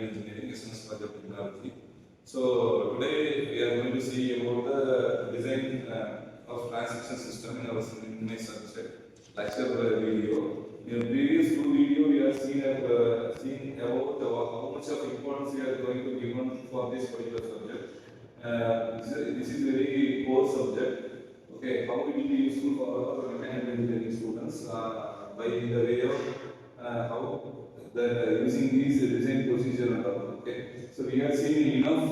Mechanical Engineering, SNS Project Technology. So today we are going to see about the design of transmission system in our my subject lecture video. In the previous two video we have seen about how much of importance we are going to give for this particular subject. This is very core subject. Okay, how it will be useful for our mechanical engineering students by the way of how using these design procedure and all. Okay, so we have seen enough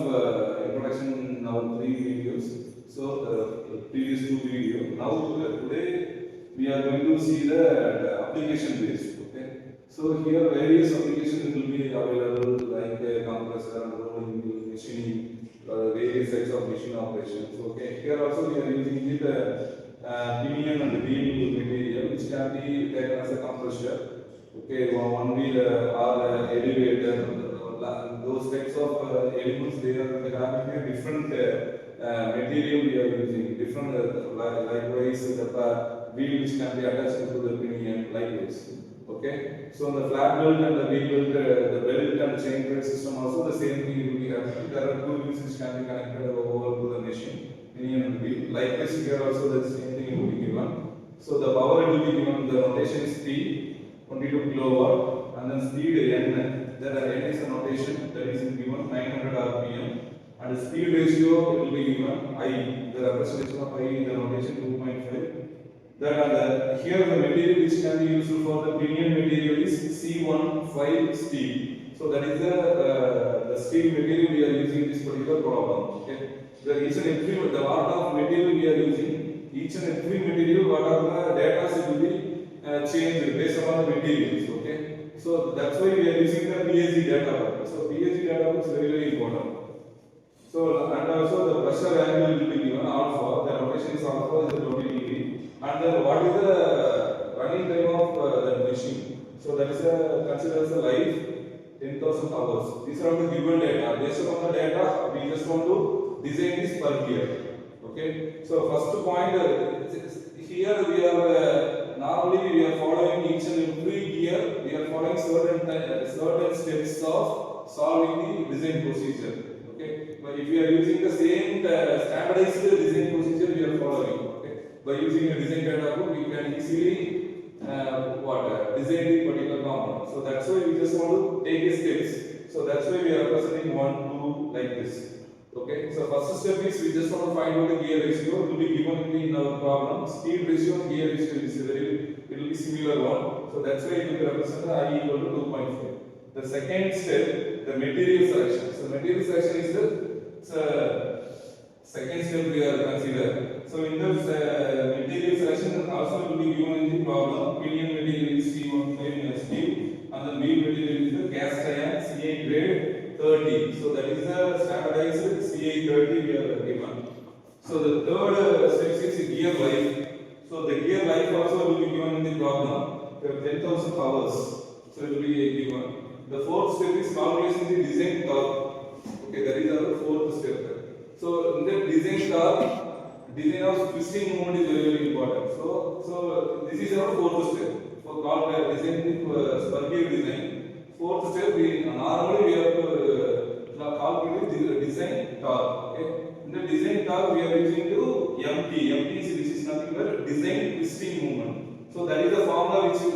introduction in our three videos. So the previous two videos. Now today we are going to see the application based. Okay, so here various applications will be available like compressor, rolling mill, machining, various types of machine operations. Okay, here also we are using the pinion and wheel material which can be taken as a compressor. Okay, one wheel or elevator, those types of elements they are having a different material we are using, different likewise the wheel which can be attached to the pinion likewise. Okay, so the flat belt and the wheel belt, the belt and chain drive system also the same thing will be happening. There are two wheels which can be connected over to the machine, pinion and wheel. Likewise here also the same thing will be given. So the power will be given, the rotation is P, 22 kilowatt, and then speed N. Then N is a notation that is given 900 rpm, and the speed ratio will be given I. The representation of I in the notation 2.5. Then here the material which can be used for the pinion material is C15 steel. So that is the steel material we are using in this particular problem. Okay. Each and every the what of material we are using, each and every material what are the data it will be changed based on the materials. Okay, so that's why we are using the PSG data book. So PSG data book is very important. So and also the pressure angle will be given alpha. The rotation is alpha is 20 degree, and then what is the running time of that machine? So that is considered as a life 10,000 hours. These are the given data. Based on the data, we just want to design this per gear. Okay. So first point here we are normally we are following each and every gear. We are following certain steps of solving the design procedure. Okay. But if we are using the same standardized design procedure we are following. Okay. By using a design data book, we can easily design the particular component. So that's why we just want to take a steps. So that's why we are representing 1, 2 like this. Okay, so first step is we just want to find out the gear ratio. It will be given in our problem. Speed ratio and gear ratio is it will be similar one. So that's why it will be represented I equal to 2.5. The second step, the material selection. So material selection is the second step we are consider. So in the material selection also will be given in the problem. Pinion material is C15 steel, and the wheel material is the cast iron CA grade 30. So that is the standardized CA30 we are given. So the third step is gear life. So the gear life also will be given in the problem. 10,000 hours. So it will be given. The fourth step is calculation the design torque. Okay, that is our fourth step. So in the design torque, design of twisting moment is very important. So this is our fourth step for design per gear design. Fourth step, normally we have to calculate the design torque. Okay. In the design torque, we are using to MT. MT is nothing but design twisting moment. So that is the formula which we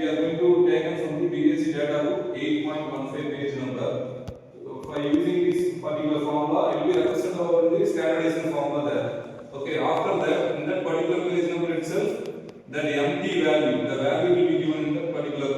are going to take from the PhD data book 8.15 page number. So by using this particular formula, it will be represented over the standardization formula there. Okay. After that, in that particular page number itself, that MT value, the value will be given in that particular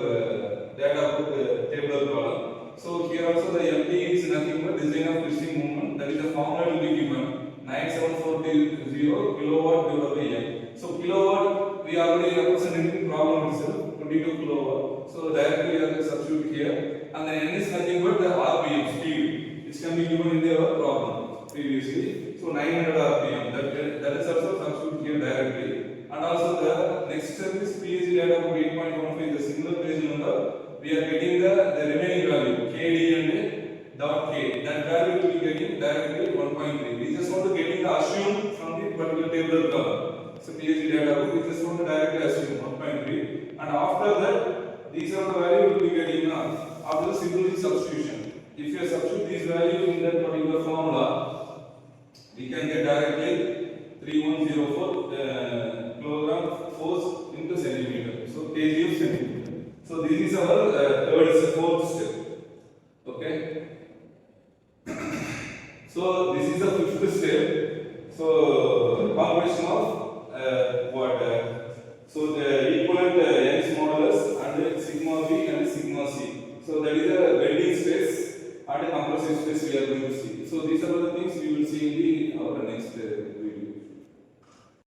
data book tabular column. So here also the MT is nothing but design of twisting moment. That is the formula will be given 9740 kilowatt divided by M. So kilowatt we already represented in the problem itself 22 kilowatt. So directly we have to substitute here, and then N is nothing but the RPM speed which can be given in the problem previously. So 900 RPM that is also substitute here directly. And also the next step is PSG data book 8.15 the single page number. We are getting the remaining value KD and dot K. That value will be getting directly 1.3. We just want to get the assumed from the particular tabular column. So PSG data book we just want to directly assume 1.3, and after that these are the value will be getting after the simple substitution. So this is our fourth step. Okay. So this is the fifth step. So calculation of